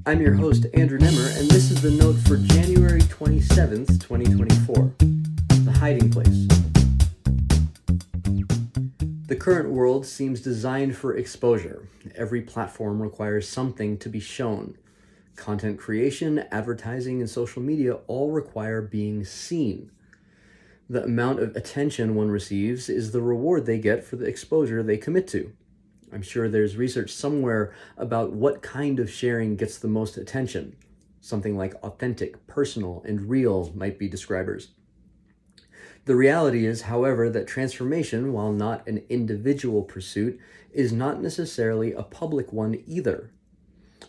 I'm your host, Andrew Nemr, and this is the note for January 27th, 2024. The Hiding Place. The current world seems designed for exposure. Every platform requires something to be shown. Content creation, advertising, and social media all require being seen. The amount of attention one receives is the reward they get for the exposure they commit to. I'm sure there's research somewhere about what kind of sharing gets the most attention. Something like authentic, personal, and real might be describers. The reality is, however, that transformation, while not an individual pursuit, is not necessarily a public one either.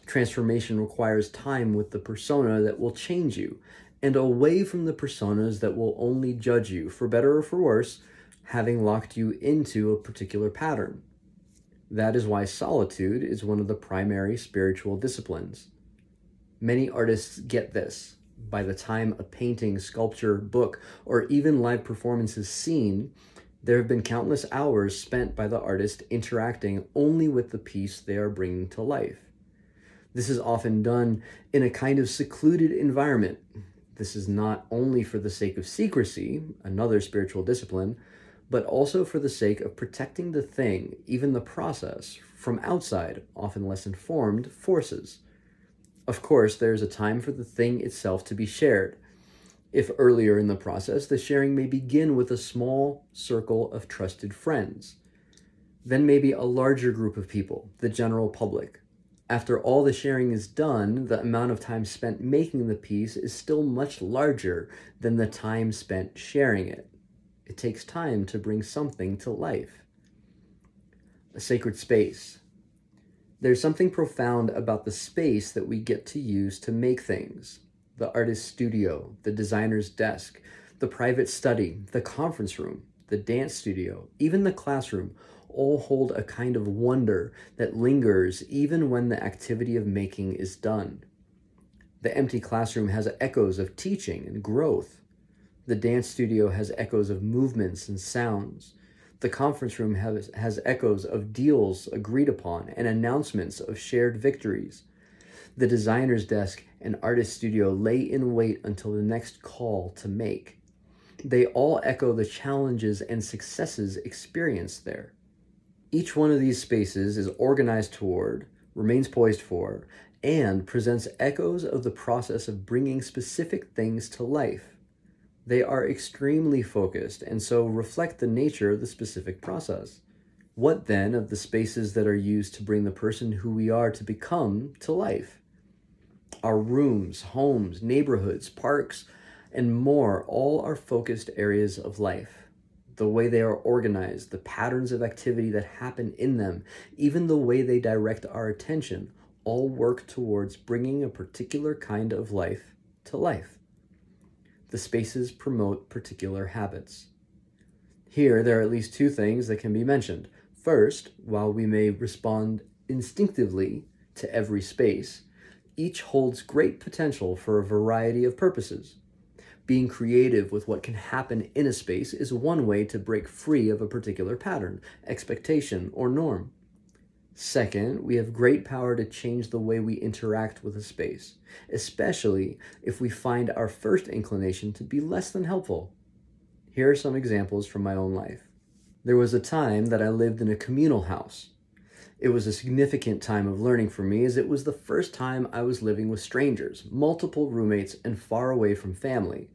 Transformation requires time with the persona that will change you, and away from the personas that will only judge you, for better or for worse, having locked you into a particular pattern. That is why solitude is one of the primary spiritual disciplines. Many artists get this. By the time a painting, sculpture, book, or even live performance is seen, there have been countless hours spent by the artist interacting only with the piece they are bringing to life. This is often done in a kind of secluded environment. This is not only for the sake of secrecy, another spiritual discipline, but also for the sake of protecting the thing, even the process, from outside, often less informed, forces. Of course, there is a time for the thing itself to be shared. If earlier in the process, the sharing may begin with a small circle of trusted friends. Then maybe a larger group of people, the general public. After all the sharing is done, the amount of time spent making the piece is still much larger than the time spent sharing it. It takes time to bring something to life. A sacred space. There's something profound about the space that we get to use to make things. The artist's studio, the designer's desk, the private study, the conference room, the dance studio, even the classroom, all hold a kind of wonder that lingers even when the activity of making is done. The empty classroom has echoes of teaching and growth. The dance studio has echoes of movements and sounds. The conference room has echoes of deals agreed upon and announcements of shared victories. The designer's desk and artist studio lay in wait until the next call to make. They all echo the challenges and successes experienced there. Each one of these spaces is organized toward, remains poised for, and presents echoes of the process of bringing specific things to life. They are extremely focused and so reflect the nature of the specific process. What then of the spaces that are used to bring the person who we are to become to life? Our rooms, homes, neighborhoods, parks, and more all are focused areas of life. The way they are organized, the patterns of activity that happen in them, even the way they direct our attention, all work towards bringing a particular kind of life to life. The spaces promote particular habits. Here, there are at least two things that can be mentioned. First, while we may respond instinctively to every space, each holds great potential for a variety of purposes. Being creative with what can happen in a space is one way to break free of a particular pattern, expectation, or norm. Second, we have great power to change the way we interact with a space, especially if we find our first inclination to be less than helpful. Here are some examples from my own life. There was a time that I lived in a communal house. It was a significant time of learning for me, as it was the first time I was living with strangers, multiple roommates, and far away from family.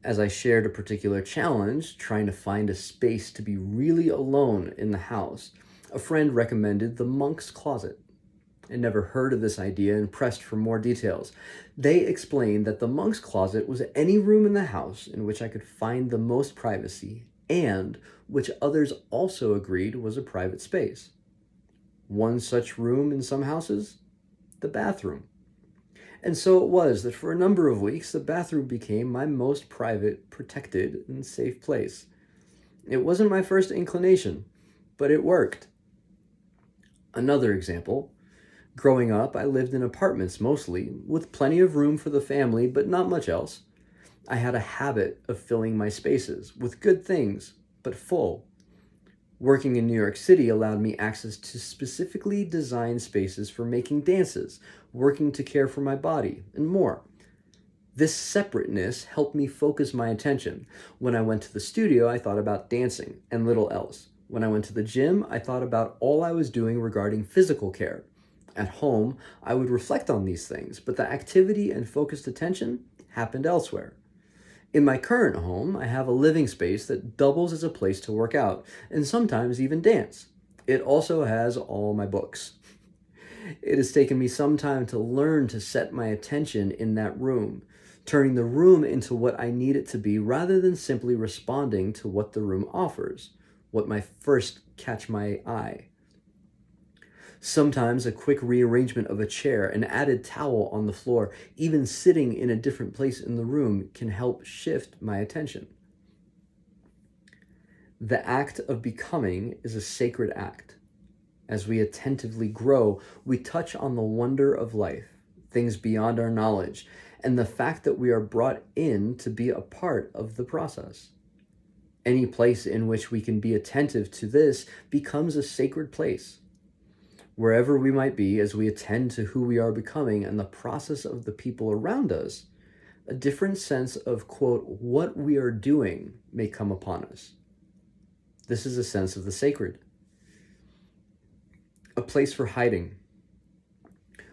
As I shared a particular challenge, trying to find a space to be really alone in the house, a friend recommended the monk's closet. I never heard of this idea and pressed for more details. They explained that the monk's closet was any room in the house in which I could find the most privacy, and which others also agreed was a private space. One such room in some houses? The bathroom. And so it was that for a number of weeks, the bathroom became my most private, protected, and safe place. It wasn't my first inclination, but it worked. Another example. Growing up, I lived in apartments mostly, with plenty of room for the family, but not much else. I had a habit of filling my spaces with good things, but full. Working in New York City allowed me access to specifically designed spaces for making dances, working to care for my body, and more. This separateness helped me focus my attention. When I went to the studio, I thought about dancing and little else. When I went to the gym, I thought about all I was doing regarding physical care. At home, I would reflect on these things, but the activity and focused attention happened elsewhere. In my current home, I have a living space that doubles as a place to work out and sometimes even dance. It also has all my books. It has taken me some time to learn to set my attention in that room, turning the room into what I need it to be rather than simply responding to what the room offers, what might first catch my eye. Sometimes a quick rearrangement of a chair, an added towel on the floor, even sitting in a different place in the room can help shift my attention. The act of becoming is a sacred act. As we attentively grow, we touch on the wonder of life, things beyond our knowledge, and the fact that we are brought in to be a part of the process. Any place in which we can be attentive to this becomes a sacred place. Wherever we might be, as we attend to who we are becoming and the process of the people around us, a different sense of, quote, what we are doing may come upon us. This is a sense of the sacred. A place for hiding.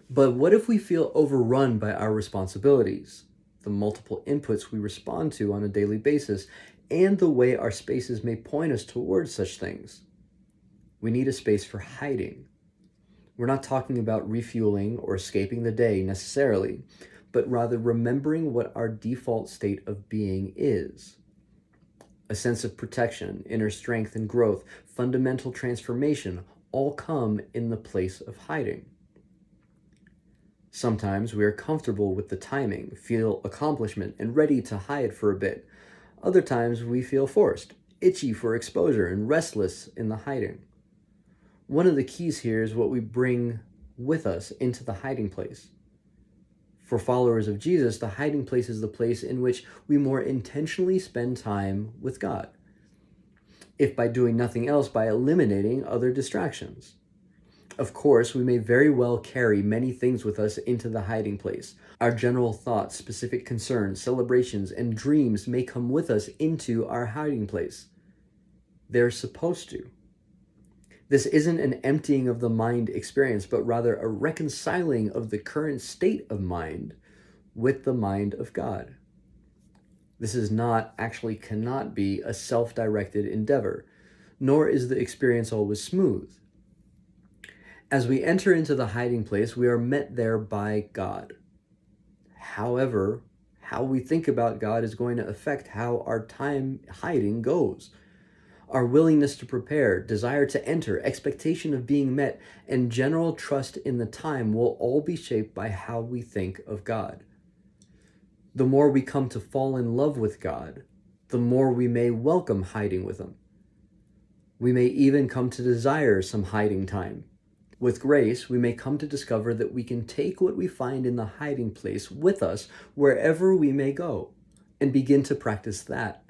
But what if we feel overrun by our responsibilities, the multiple inputs we respond to on a daily basis, and the way our spaces may point us towards such things? We need a space for hiding. We're not talking about refueling or escaping the day necessarily, but rather remembering what our default state of being is. A sense of protection, inner strength and growth, fundamental transformation all come in the place of hiding. Sometimes we are comfortable with the timing, feel accomplishment, and ready to hide for a bit. Other times we feel forced, itchy for exposure, and restless in the hiding. One of the keys here is what we bring with us into the hiding place. For followers of Jesus, the hiding place is the place in which we more intentionally spend time with God, if by doing nothing else, by eliminating other distractions. Of course, we may very well carry many things with us into the hiding place. Our general thoughts, specific concerns, celebrations, and dreams may come with us into our hiding place. They're supposed to. This isn't an emptying of the mind experience, but rather a reconciling of the current state of mind with the mind of God. This is not, actually cannot be, a self-directed endeavor, nor is the experience always smooth. As we enter into the hiding place, we are met there by God. However, how we think about God is going to affect how our time hiding goes. Our willingness to prepare, desire to enter, expectation of being met, and general trust in the time will all be shaped by how we think of God. The more we come to fall in love with God, the more we may welcome hiding with Him. We may even come to desire some hiding time. With grace, we may come to discover that we can take what we find in the hiding place with us wherever we may go, and begin to practice that.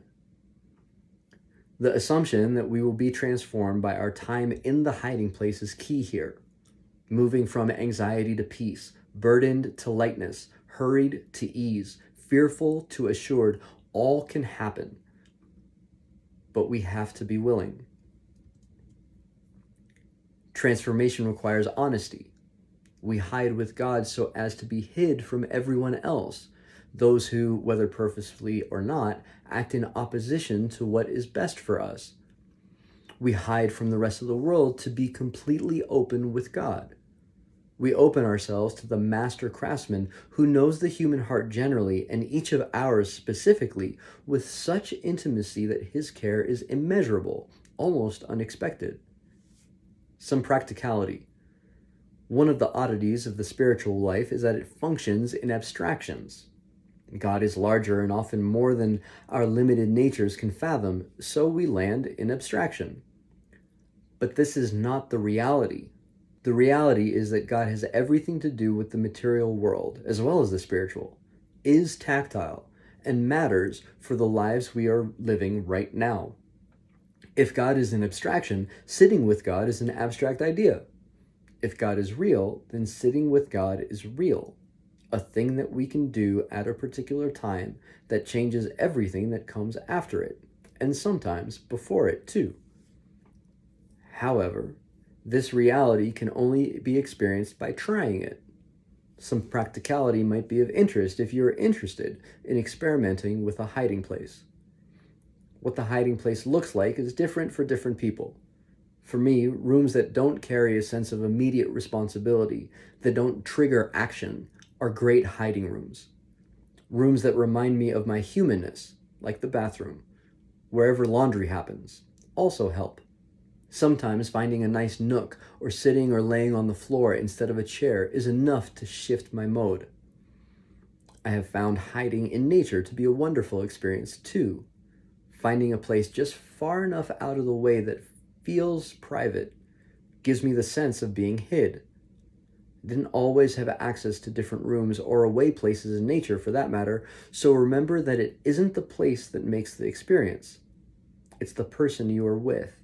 The assumption that we will be transformed by our time in the hiding place is key here. Moving from anxiety to peace, burdened to lightness, hurried to ease, fearful to assured, all can happen. But we have to be willing. Transformation requires honesty. We hide with God so as to be hid from everyone else, those who, whether purposefully or not, act in opposition to what is best for us. We hide from the rest of the world to be completely open with God. We open ourselves to the master craftsman who knows the human heart generally and each of ours specifically with such intimacy that his care is immeasurable, almost unexpected. Some practicality. One of the oddities of the spiritual life is that it functions in abstractions. God is larger and often more than our limited natures can fathom, so we land in abstraction. But this is not the reality. The reality is that God has everything to do with the material world, as well as the spiritual, is tactile, and matters for the lives we are living right now. If God is an abstraction, sitting with God is an abstract idea. If God is real, then sitting with God is real, a thing that we can do at a particular time that changes everything that comes after it, and sometimes before it too. However, this reality can only be experienced by trying it. Some practicality might be of interest if you are interested in experimenting with a hiding place. What the hiding place looks like is different for different people. For me, rooms that don't carry a sense of immediate responsibility, that don't trigger action, are great hiding rooms. Rooms that remind me of my humanness, like the bathroom, wherever laundry happens, also help. Sometimes finding a nice nook or sitting or laying on the floor instead of a chair is enough to shift my mode. I have found hiding in nature to be a wonderful experience too. Finding a place just far enough out of the way that feels private gives me the sense of being hid. I didn't always have access to different rooms or away places in nature for that matter, so remember that it isn't the place that makes the experience. It's the person you are with.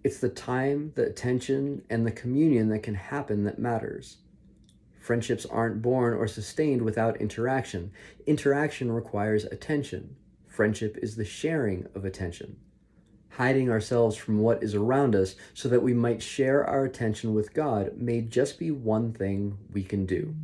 It's the time, the attention, and the communion that can happen that matters. Friendships aren't born or sustained without interaction. Interaction requires attention. Friendship is the sharing of attention. Hiding ourselves from what is around us so that we might share our attention with God may just be one thing we can do.